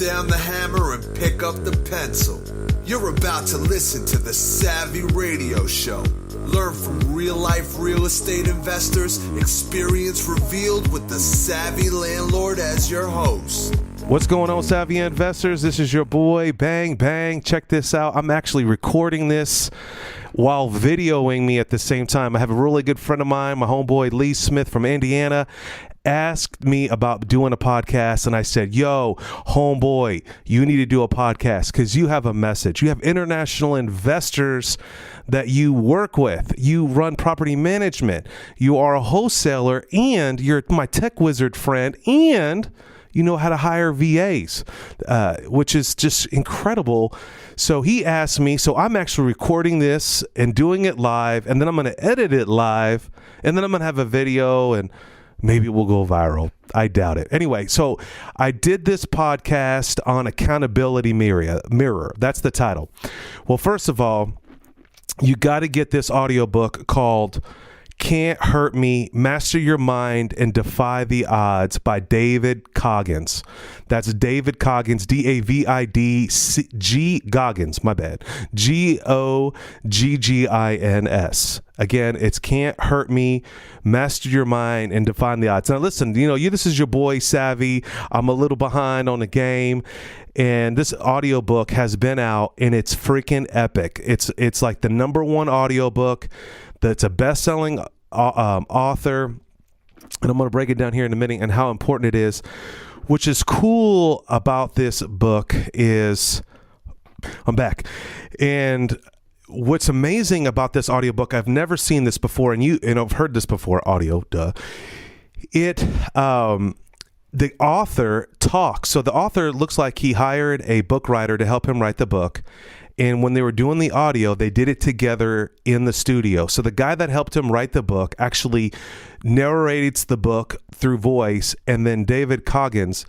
down the hammer and pick up the pencil. You're about to listen to the Savvy Radio Show. Learn from real-life real estate investors, experience revealed with the Savvy Landlord as your host. What's going on, Savvy Investors? This is your boy, Bang Bang. Check this out. I'm actually recording this while videoing me at the same time. I have a really good friend of mine, my homeboy Lee Smith from Indiana, asked me about doing a podcast, and I said, yo, homeboy, you need to do a podcast because you have a message. You have international investors that you work with. You run property management. You are a wholesaler, and you're my tech wizard friend, and you know how to hire VAs, which is just incredible. So he asked me, so I'm actually recording this and doing it live, and then I'm going to edit it live, and then I'm going to have a video, and maybe it will go viral. I doubt it. Anyway, so I did this podcast on accountability mirror. That's the title. Well, first of all, you got to get this audiobook called Can't Hurt Me, Master Your Mind and Defy the Odds by David Goggins. That's David Goggins, D-A-V-I-D-G, Goggins, my bad, Goggins. Again, it's Can't Hurt Me, Master Your Mind and Defy the Odds. Now listen, this is your boy Savvy. I'm a little behind on the game. And this audiobook has been out, and it's freaking epic. It's like the number one audiobook that's a best-selling author. And I'm going to break it down here in a minute and how important it is. Which is cool about this book is I'm back. And what's amazing about this audiobook, I've never seen this before, and I've heard this before, audio, duh. The author talks. So the author looks like he hired a book writer to help him write the book. And when they were doing the audio, they did it together in the studio. So the guy that helped him write the book actually narrates the book through voice. And then David Goggins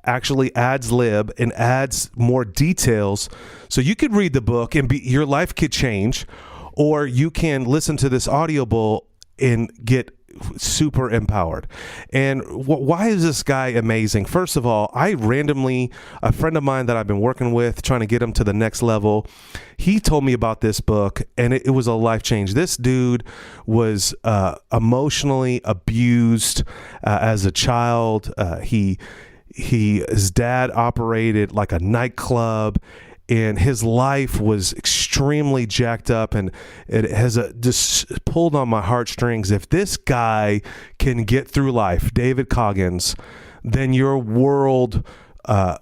actually adds lib and adds more details. So you could read the book and your life could change, or you can listen to this audiobook and get super empowered. And why is this guy amazing? First of all, a friend of mine that I've been working with, trying to get him to the next level, he told me about this book, and it was a life change. This dude was emotionally abused as a child. His dad operated like a nightclub, and his life was extremely jacked up, and it has just pulled on my heartstrings. If this guy can get through life, David Goggins, then your world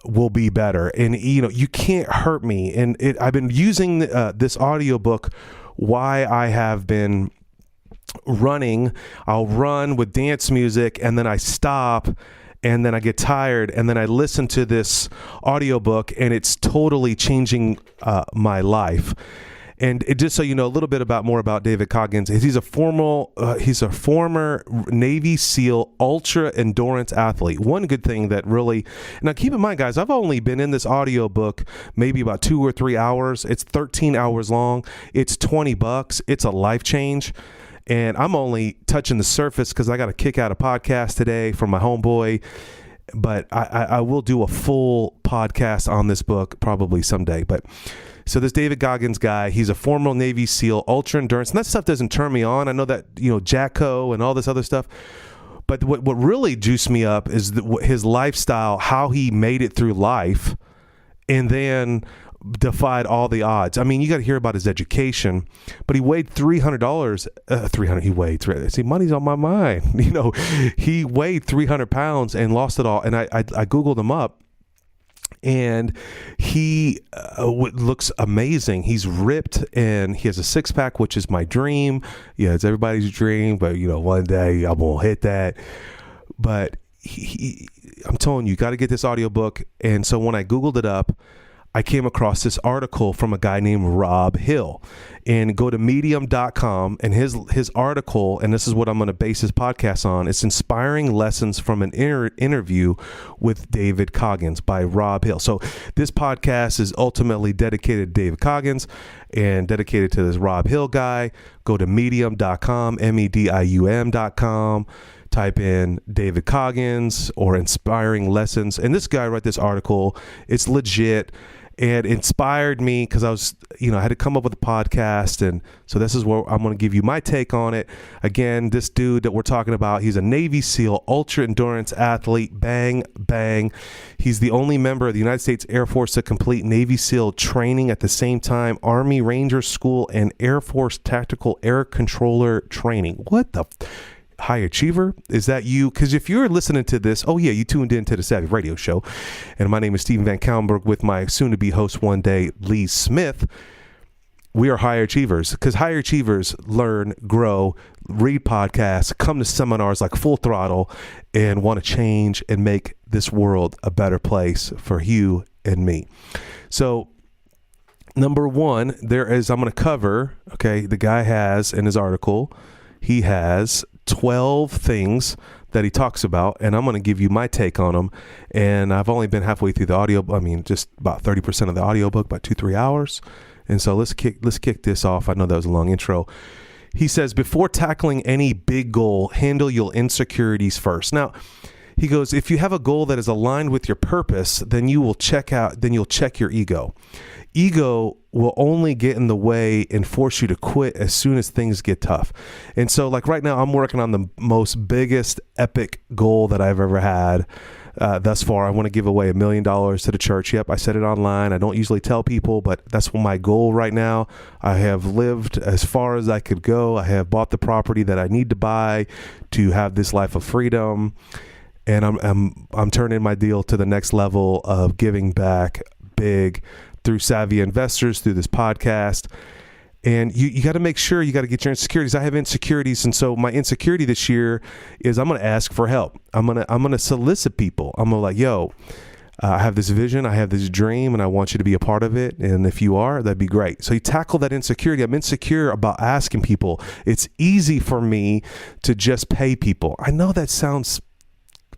will be better. And you can't hurt me. And I've been using this audiobook why I have been running. I'll run with dance music, and then I stop, and then I get tired, and then I listen to this audiobook, and it's totally changing my life. And just so you know a little bit more about David Goggins, he's a former Navy SEAL ultra endurance athlete. One good thing that really, now keep in mind, guys, I've only been in this audiobook maybe about 2 or 3 hours. It's 13 hours long. It's $20. It's a life change. And I'm only touching the surface because I got to kick out a podcast today from my homeboy. But I will do a full podcast on this book probably someday. But so this David Goggins guy, he's a former Navy SEAL, ultra endurance. And that stuff doesn't turn me on. I know that, Jacko and all this other stuff. But what really juiced me up is his lifestyle, how he made it through life, and then defied all the odds. I mean, you got to hear about his education, but he weighed $300. See, money's on my mind. He weighed 300 pounds and lost it all. And I Googled him up, and he looks amazing. He's ripped, and he has a six-pack, which is my dream. Yeah, it's everybody's dream, but one day I'm gonna hit that. But I'm telling you, got to get this audiobook. And so when I Googled it up, I came across this article from a guy named Rob Hill. And go to medium.com, and his article, and this is what I'm going to base his podcast on, it's Inspiring Lessons from an Interview with David Goggins by Rob Hill. So this podcast is ultimately dedicated to David Goggins and dedicated to this Rob Hill guy. Go to medium.com, medium.com. type in David Goggins or inspiring lessons. And this guy wrote this article. It's legit and inspired me because I had to come up with a podcast. And so this is where I'm going to give you my take on it. Again, this dude that we're talking about, he's a Navy SEAL, ultra endurance athlete, bang, bang. He's the only member of the United States Air Force to complete Navy SEAL training at the same time, Army Ranger School and Air Force Tactical Air Controller training. What the high achiever? Is that you? Because if you're listening to this, oh yeah, you tuned in to the Savvy Radio Show. And my name is Stephen VanCauwenbergh with my soon-to-be host one day, Lee Smith. We are high achievers because high achievers learn, grow, read podcasts, come to seminars like Full Throttle, and want to change and make this world a better place for you and me. So number one, I'm going to cover, okay, the guy has in his article, he has 12 things that he talks about, and I'm going to give you my take on them. And I've only been halfway through just about 30% of the audiobook, about 2-3 hours. And so let's kick this off. I know that was a long intro. He says, before tackling any big goal, handle your insecurities first. Now, he goes, if you have a goal that is aligned with your purpose, then you'll check your ego. Ego will only get in the way and force you to quit as soon as things get tough. And so like right now, I'm working on the most biggest epic goal that I've ever had thus far. I want to give away $1 million to the church. Yep, I said it online. I don't usually tell people, but that's my goal right now. I have lived as far as I could go. I have bought the property that I need to buy to have this life of freedom. And I'm turning my deal to the next level of giving back big through savvy investors, through this podcast. And you got to make sure you got to get your insecurities. I have insecurities. And so my insecurity this year is I'm going to ask for help. I'm going to solicit people. I'm going to like, yo, I have this vision. I have this dream and I want you to be a part of it. And if you are, that'd be great. So you tackle that insecurity. I'm insecure about asking people. It's easy for me to just pay people. I know that sounds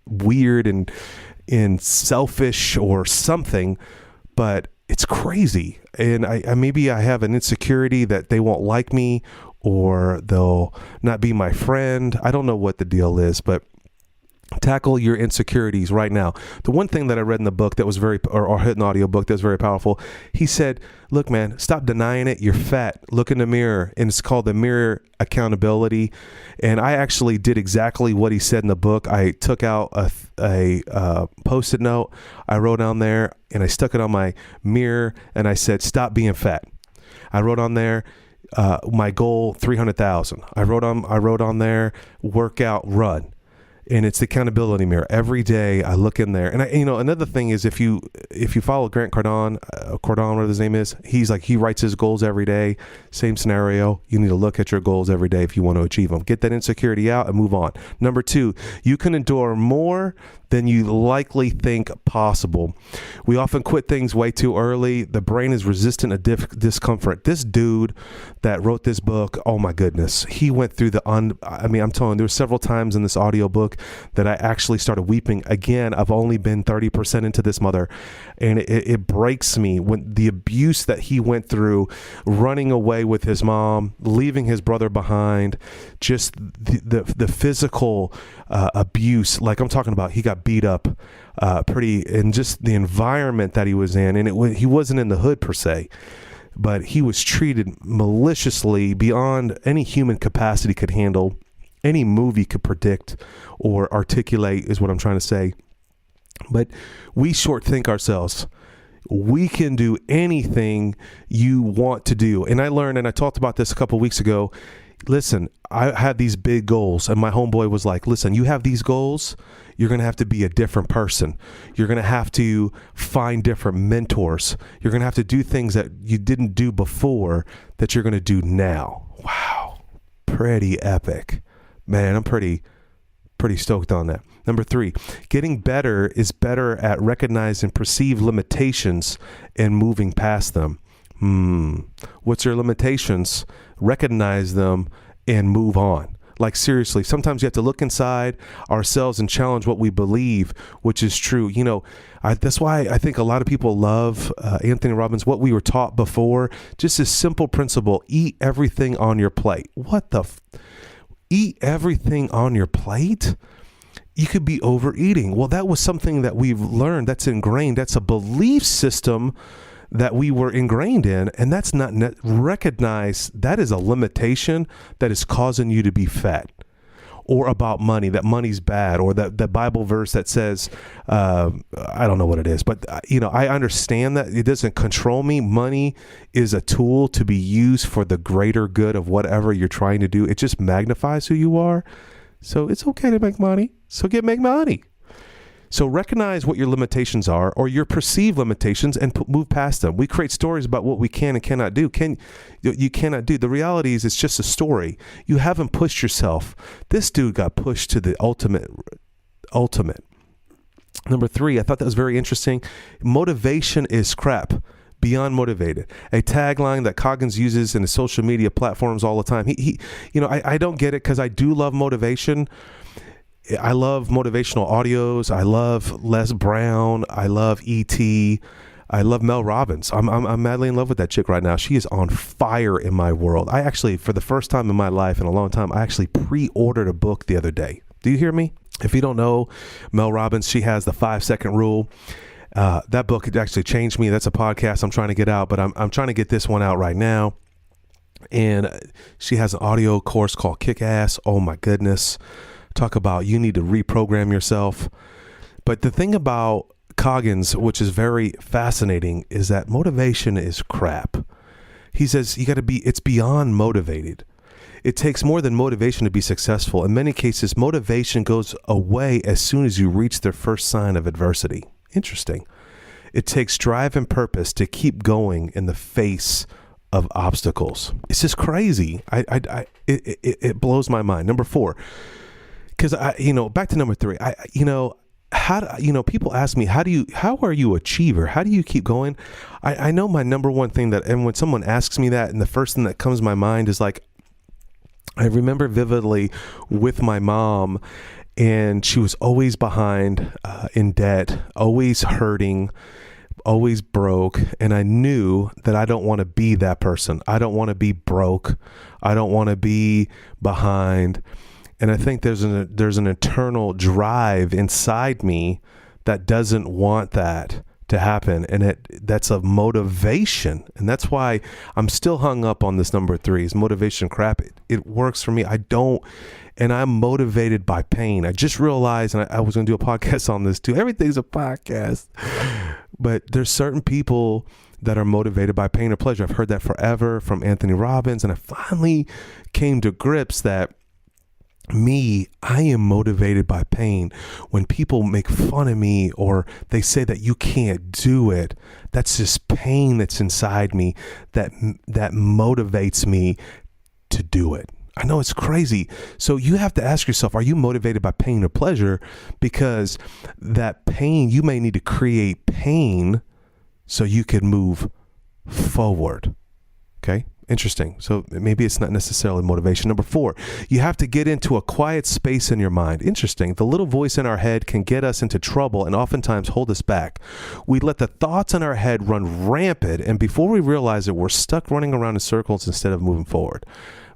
weird and selfish or something, but it's crazy. And maybe I have an insecurity that they won't like me or they'll not be my friend. I don't know what the deal is, but tackle your insecurities right now. The one thing that I read in the book that was or hit an audio book that was very powerful, he said, look, man, stop denying it. You're fat. Look in the mirror. And it's called the mirror accountability. And I actually did exactly what he said in the book. I took out a Post-it note. I wrote on there and I stuck it on my mirror and I said, stop being fat. I wrote on there, my goal, 300,000. I wrote on there, workout, run. And it's the accountability mirror. Every day I look in there. And another thing is if you follow Grant Cardone, whatever his name is, he writes his goals every day. Same scenario. You need to look at your goals every day if you want to achieve them. Get that insecurity out and move on. Number 2, you can endure more than you likely think possible. We often quit things way too early. The brain is resistant to discomfort. This dude that wrote this book, oh my goodness, he went through I'm telling you, there were several times in this audio book that I actually started weeping. Again, I've only been 30% into this mother, and it breaks me when the abuse that he went through, running away with his mom, leaving his brother behind, just the physical abuse. Like I'm talking about, he got beat up and just the environment that he was in. And he wasn't in the hood per se, but he was treated maliciously beyond any human capacity could handle, any movie could predict or articulate is what I'm trying to say. But we short think ourselves. We can do anything you want to do. And I learned, and I talked about this a couple of weeks ago, listen, I had these big goals and my homeboy was like, listen, you have these goals, you're going to have to be a different person. You're going to have to find different mentors. You're going to have to do things that you didn't do before that you're going to do now. Wow. Pretty epic, man. I'm pretty stoked on that. Number 3, getting better is better at recognizing perceived limitations and moving past them. What's your limitations? Recognize them and move on. Like seriously, sometimes you have to look inside ourselves and challenge what we believe, which is true. That's why I think a lot of people love Anthony Robbins, what we were taught before, just this simple principle, eat everything on your plate. eat everything on your plate, you could be overeating. Well, that was something that we've learned, that's ingrained. That's a belief system that we were ingrained in, and that's not recognized. That is a limitation that is causing you to be fat. Or about money, that money's bad, or that Bible verse that says, I don't know what it is, but I understand that it doesn't control me. Money is a tool to be used for the greater good of whatever you're trying to do. It just magnifies who you are. So it's okay to make money. So make money. So recognize what your limitations are, or your perceived limitations, and move past them. We create stories about what we can and cannot do. You cannot do. The reality is it's just a story. You haven't pushed yourself. This dude got pushed to the ultimate. Number 3, I thought that was very interesting. Motivation is crap. Beyond motivated. A tagline that Goggins uses in his social media platforms all the time. I don't get it, because I do love motivation. I love motivational audios. I love Les Brown. I love E.T. I love Mel Robbins. I'm madly in love with that chick right now. She is on fire in my world. I actually, for the first time in my life in a long time, I actually pre-ordered a book the other day. Do you hear me? If you don't know Mel Robbins, she has the 5-second rule. That book actually changed me. That's a podcast I'm trying to get out, but I'm trying to get this one out right now. And she has an audio course called Kick Ass. Oh my goodness. Talk about you need to reprogram yourself. But the thing about Goggins, which is very fascinating, is that motivation is crap. He says it's beyond motivated. It takes more than motivation to be successful. In many cases, motivation goes away as soon as you reach the first sign of adversity. Interesting. It takes drive and purpose to keep going in the face of obstacles. It's just crazy. It blows my mind. Number 4. Because back to number 3, people ask me, how are you achiever? How do you keep going? I know my number one thing and when someone asks me that, and the first thing that comes to my mind is like, I remember vividly with my mom, and she was always behind in debt, always hurting, always broke. And I knew that I don't want to be that person. I don't want to be broke. I don't want to be behind. And I think there's an internal drive inside me that doesn't want that to happen. And that's a motivation. And that's why I'm still hung up on this number 3 is motivation crap. It works for me. And I'm motivated by pain. I just realized, and I was going to do a podcast on this too. Everything's a podcast. But there's certain people that are motivated by pain or pleasure. I've heard that forever from Anthony Robbins. And I finally came to grips that I am motivated by pain. When people make fun of me or they say that you can't do it, that's just pain that's inside me that motivates me to do it. I know it's crazy. So you have to ask yourself, are you motivated by pain or pleasure? Because that pain, you may need to create pain so you can move forward. Okay? Interesting. So maybe it's not necessarily motivation. Number 4, you have to get into a quiet space in your mind. Interesting. The little voice in our head can get us into trouble and oftentimes hold us back. We let the thoughts in our head run rampant, and before we realize it, we're stuck running around in circles instead of moving forward.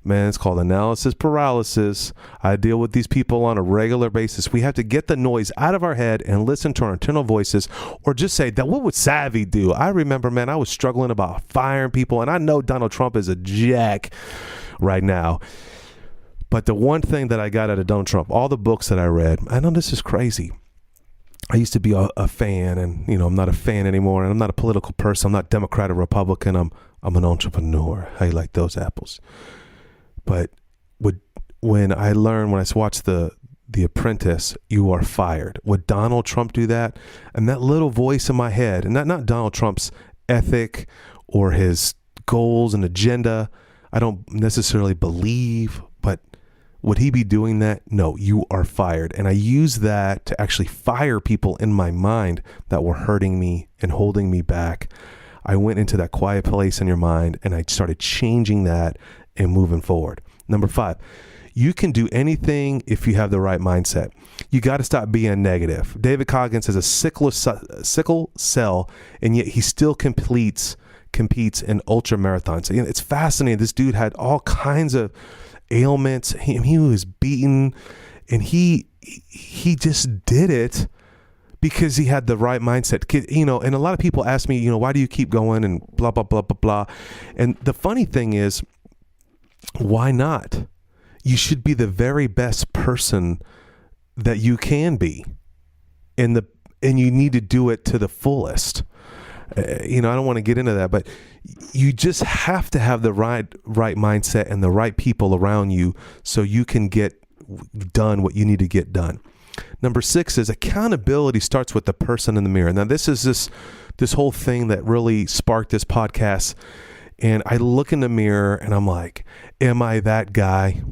Man, it's called analysis paralysis. I deal with these people on a regular basis. We have to get the noise out of our head and listen to our internal voices, or just say that what would Savvy do? I remember, man, I was struggling about firing people, and I know Donald Trump is a jack right now. But the one thing that I got out of Donald Trump, all the books that I read, I know this is crazy. I used to be a fan, and I'm not a fan anymore, and I'm not a political person. I'm not Democrat or Republican. I'm an entrepreneur. How you like those apples? But when I watched the Apprentice, you are fired. Would Donald Trump do that? And that little voice in my head, and not Donald Trump's ethic or his goals and agenda, I don't necessarily believe, but would he be doing that? No, you are fired. And I use that to actually fire people in my mind that were hurting me and holding me back. I went into that quiet place in your mind, and I started changing that and moving forward. Number 5, you can do anything if you have the right mindset. You got to stop being negative. David Goggins has a sickle cell, and yet he still competes in ultra marathons. It's fascinating. This dude had all kinds of ailments. He was beaten, and he just did it because he had the right mindset. And a lot of people ask me, why do you keep going and blah, blah, blah, blah, blah. And the funny thing is, why not? You should be the very best person that you can be, and you need to do it to the fullest. I don't want to get into that, but you just have to have the right mindset and the right people around you so you can get done what you need to get done. Number 6 is accountability starts with the person in the mirror. Now, this is this whole thing that really sparked this podcast. And I look in the mirror and I'm like, am I that guy?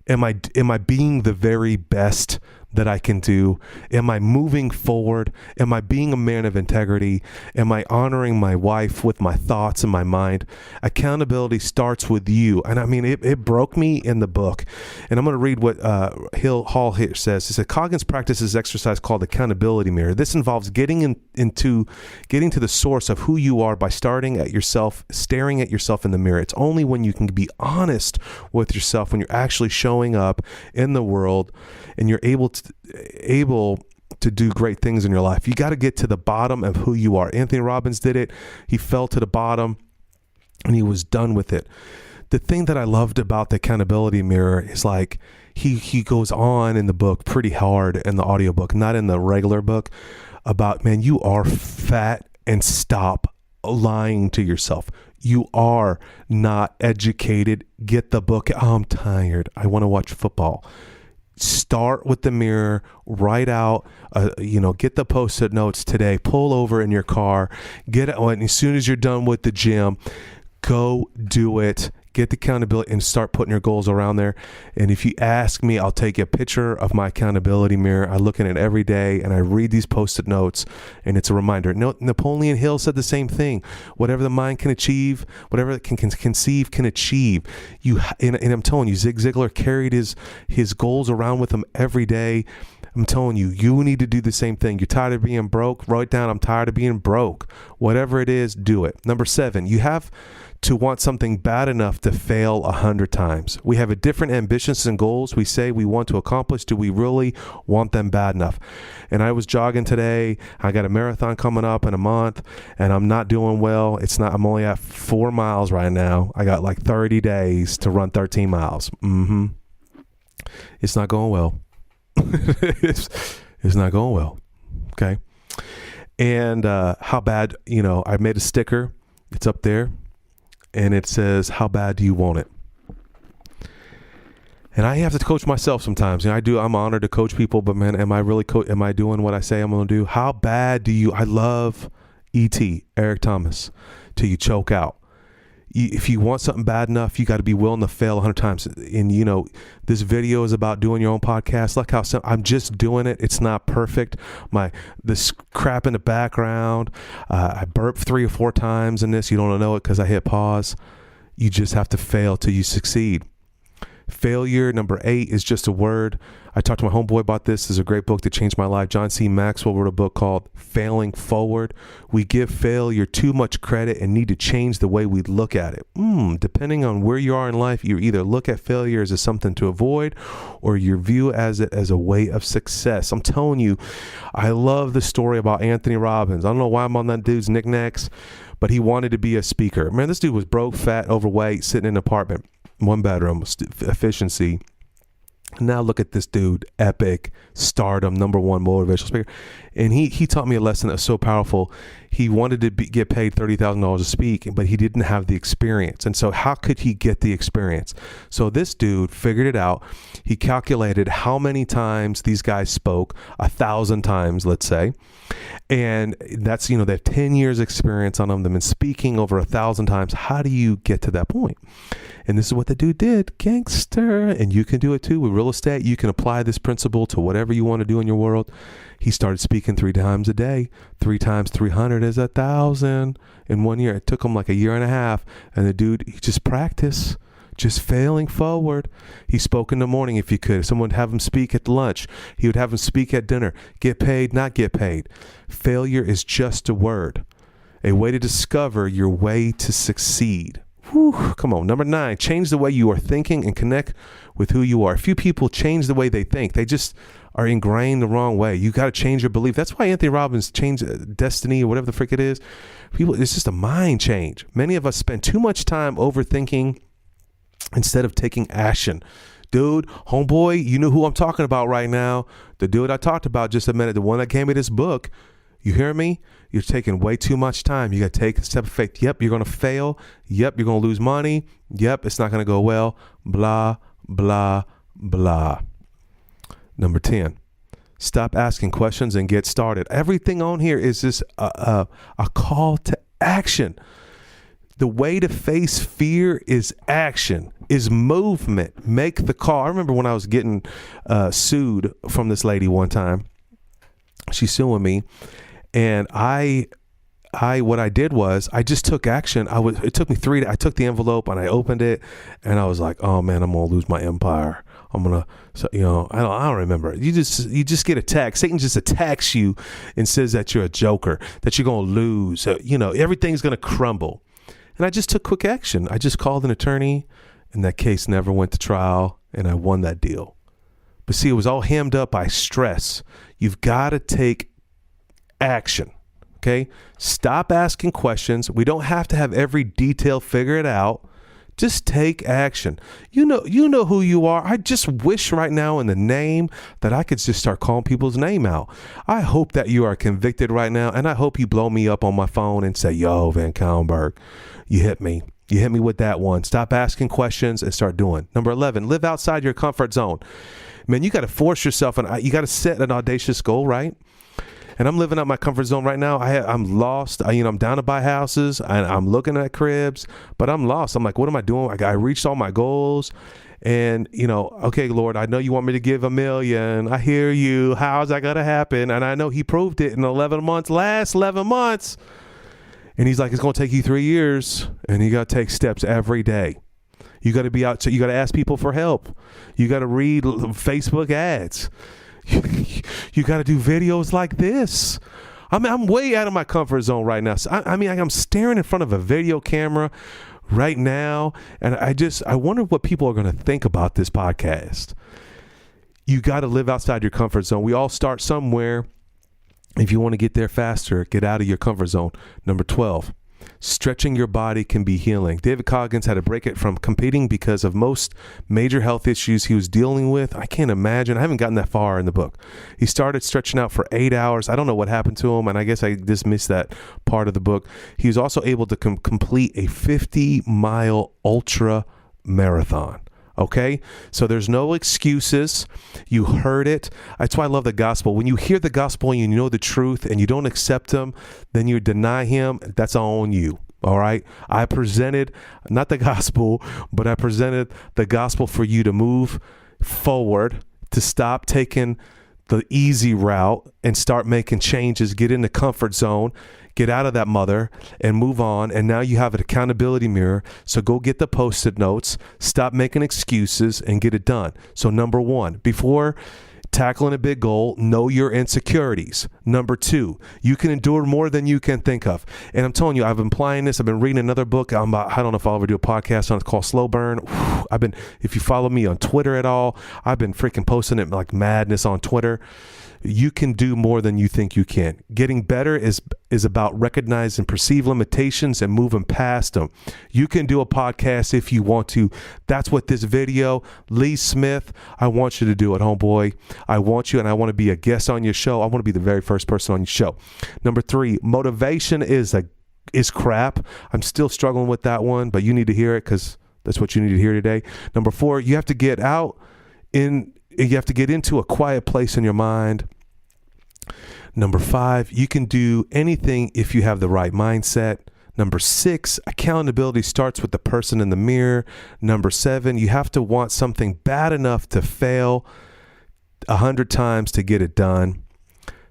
Am I being the very best that I can do? Am I moving forward? Am I being a man of integrity? Am I honoring my wife with my thoughts and my mind? Accountability starts with you. And I mean, it broke me in the book. And I'm going to read what Hall here says. He said, Goggins practices exercise called accountability mirror. This involves getting to the source of who you are by staring at yourself in the mirror. It's only when you can be honest with yourself, when you're actually showing up in the world and you're able to do great things in your life. You got to get to the bottom of who you are. Anthony Robbins did it. He fell to the bottom and he was done with it. The thing that I loved about the accountability mirror is like he goes on in the book pretty hard in the audiobook, not in the regular book, about, man, you are fat and stop lying to yourself. You are not educated. Get the book. Oh, I'm tired. I want to watch football. Start with the mirror, write out, get the Post-it notes today, pull over in your car, get it. And as soon as you're done with the gym, go do it. Get the accountability and start putting your goals around there. And if you ask me, I'll take a picture of my accountability mirror. I look in it every day and I read these Post-it notes, and it's a reminder. Napoleon Hill said the same thing. Whatever the mind can achieve, whatever it can conceive, can achieve. And I'm telling you, Zig Ziglar carried his goals around with him every day. I'm telling you, you need to do the same thing. You're tired of being broke? Write down, I'm tired of being broke. Whatever it is, do it. Number 7, you have to want something bad enough to fail 100 times. We have a different ambitions and goals we say we want to accomplish. Do we really want them bad enough? And I was jogging today. I got a marathon coming up in a month, and I'm not doing well. I'm only at 4 miles right now. I got like 30 days to run 13 miles. It's not going well. It's not going well. Okay. And how bad, I made a sticker. It's up there. And it says, how bad do you want it? And I have to coach myself sometimes. I'm honored to coach people, but man, am I really am I doing what I say I'm going to do? How bad do you, I love E.T., Eric Thomas, till you choke out. If you want something bad enough, you got to be willing to fail 100 times. And this video is about doing your own podcast. Look how simple. I'm just doing it. It's not perfect. This crap in the background. I burped 3 or 4 times in this. You don't know it because I hit pause. You just have to fail till you succeed. Failure, number 8, is just a word. I talked to my homeboy about this. This is a great book that changed my life. John C. Maxwell wrote a book called Failing Forward. We give failure too much credit and need to change the way we look at it. Depending on where you are in life, you either look at failure as something to avoid or you view it as a way of success. I'm telling you, I love the story about Anthony Robbins. I don't know why I'm on that dude's knickknacks, but he wanted to be a speaker. Man, this dude was broke, fat, overweight, sitting in an apartment. 1 bedroom, efficiency. Now look at this dude, epic, stardom, number 1 motivational speaker. And he taught me a lesson that was so powerful. He wanted to get paid $30,000 to speak, but he didn't have the experience. And so how could he get the experience? So this dude figured it out. He calculated how many times these guys spoke, 1,000 times, let's say. And that's, they have 10 years experience on them. They've been speaking over 1,000 times. How do you get to that point? And this is what the dude did. Gangster. And you can do it too with real estate. You can apply this principle to whatever you want to do in your world. He started speaking 3 times a day. 3 times 300 is 1,000 in 1 year. It took him like a year and a half. And the dude, he just practiced, just failing forward. He spoke in the morning if he could. If someone would have him speak at lunch, he would have him speak at dinner. Get paid, not get paid. Failure is just a word, a way to discover your way to succeed. Whew, come on. Number 9, change the way you are thinking and connect with who you are. Few people change the way they think. They just are ingrained the wrong way. You got to change your belief. That's why Anthony Robbins changed destiny or whatever the frick it is. People, it's just a mind change. Many of us spend too much time overthinking instead of taking action. Dude, homeboy, you know who I'm talking about right now. The dude I talked about just a minute, the one that gave me this book. You hear me? You're taking way too much time. You got to take a step of faith. Yep, you're going to fail. Yep, you're going to lose money. Yep, it's not going to go well. Blah, blah, blah. Number 10, stop asking questions and get started. Everything on here is just a call to action. The way to face fear is action, is movement. Make the call. I remember when I was getting sued from this lady one time. She's suing me. And what I did was I just took action. It took me 3 days. I took the envelope and I opened it and I was like, oh man, I'm going to lose my empire. I'm going to, so, I don't remember. You just get attacked. Satan just attacks you and says that you're a joker, that you're going to lose. Everything's going to crumble. And I just took quick action. I just called an attorney and that case never went to trial and I won that deal. But see, it was all hemmed up by stress. You've got to take action. Okay. Stop asking questions. We don't have to have every detail figured out. Just take action. You know who you are. I just wish right now in the name that I could just start calling people's name out. I hope that you are convicted right now. And I hope you blow me up on my phone and say, yo, VanCauwenbergh, you hit me. You hit me with that one. Stop asking questions and start doing. Number 11, live outside your comfort zone. Man, you got to force yourself and you got to set an audacious goal, right? And I'm living out my comfort zone right now. I'm lost. I'm down to buy houses and I'm looking at cribs, but I'm lost. I'm like, what am I doing? I reached all my goals and, okay, Lord, I know you want me to give $1 million. I hear you. How's that going to happen? And I know he proved it in last 11 months. And he's like, it's going to take you 3 years and you got to take steps every day. You got to be out. So you got to ask people for help. You got to read Facebook ads. You got to do videos like this. I'm way out of my comfort zone right now. So I'm staring in front of a video camera right now. And I wonder what people are going to think about this podcast. You got to live outside your comfort zone. We all start somewhere. If you want to get there faster, get out of your comfort zone. Number 12, stretching your body can be healing. David Goggins had to break it from competing because of most major health issues he was dealing with. I can't imagine. I haven't gotten that far in the book. He started stretching out for 8 hours. I don't know what happened to him, and I guess I just missed that part of the book. He was also able to complete a 50-mile ultra marathon. Okay, so there's no excuses. You heard it. That's why I love the gospel. When you hear the gospel and you know the truth and you don't accept him, then you deny him. That's on you. All right. I presented not the gospel, but I presented the gospel for you to move forward, to stop taking the easy route and start making changes, get in the comfort zone, get out of that mother and move on. And now you have an accountability mirror. So go get the Post-it notes, stop making excuses and get it done. So number 1, before tackling a big goal, know your insecurities. Number 2, you can endure more than you can think of. And I'm telling you, I've been applying this. I've been reading another book. I don't know if I'll ever do a podcast on it. It's called Slow Burn. If you follow me on Twitter at all, I've been freaking posting it like madness on Twitter. You can do more than you think you can. Getting better is about recognizing perceived limitations and moving past them. You can do a podcast if you want to. That's what this video, Lee Smith, I want you to do it, homeboy. I want you, and I want to be a guest on your show. I want to be the very first person on your show. Number 3, motivation is crap. I'm still struggling with that one, but you need to hear it because that's what you need to hear today. Number 4, you have to get into a quiet place in your mind. Number 5, you can do anything if you have the right mindset. Number 6, accountability starts with the person in the mirror. Number 7, you have to want something bad enough to fail 100 times to get it done.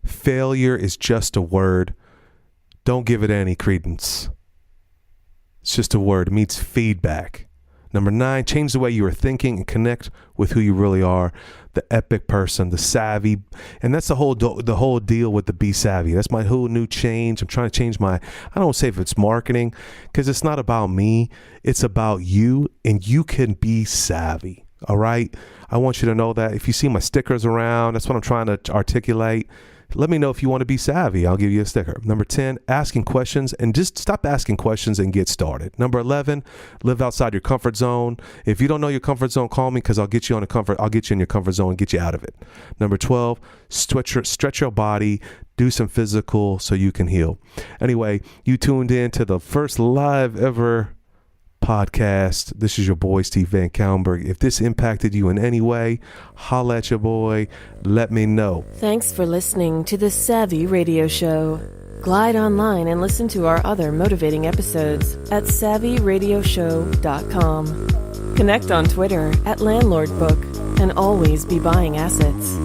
Failure is just a word. Don't give it any credence. It's just a word. It means feedback. Number 9, change the way you are thinking and connect with who you really are. The epic person, the savvy. And that's the whole deal with the Be Savvy. That's my whole new change. I'm trying to change I don't say if it's marketing, because it's not about me. It's about you, and you can be savvy. All right. I want you to know that. If you see my stickers around, that's what I'm trying to articulate. Let me know if you want to be savvy. I'll give you a sticker. Number 10, asking questions, and just stop asking questions and get started. Number 11, live outside your comfort zone. If you don't know your comfort zone, call me, because I'll get you in your comfort zone and get you out of it. Number 12, stretch your body, do some physical so you can heal. Anyway, you tuned in to the first live ever podcast. This is your boy, Steve VanCauwenbergh. If this impacted you in any way, holla at your boy. Let me know. Thanks for listening to the Savvy Radio Show. Glide online and listen to our other motivating episodes at savvyradioshow.com. Connect on Twitter at LandlordBook, and always be buying assets.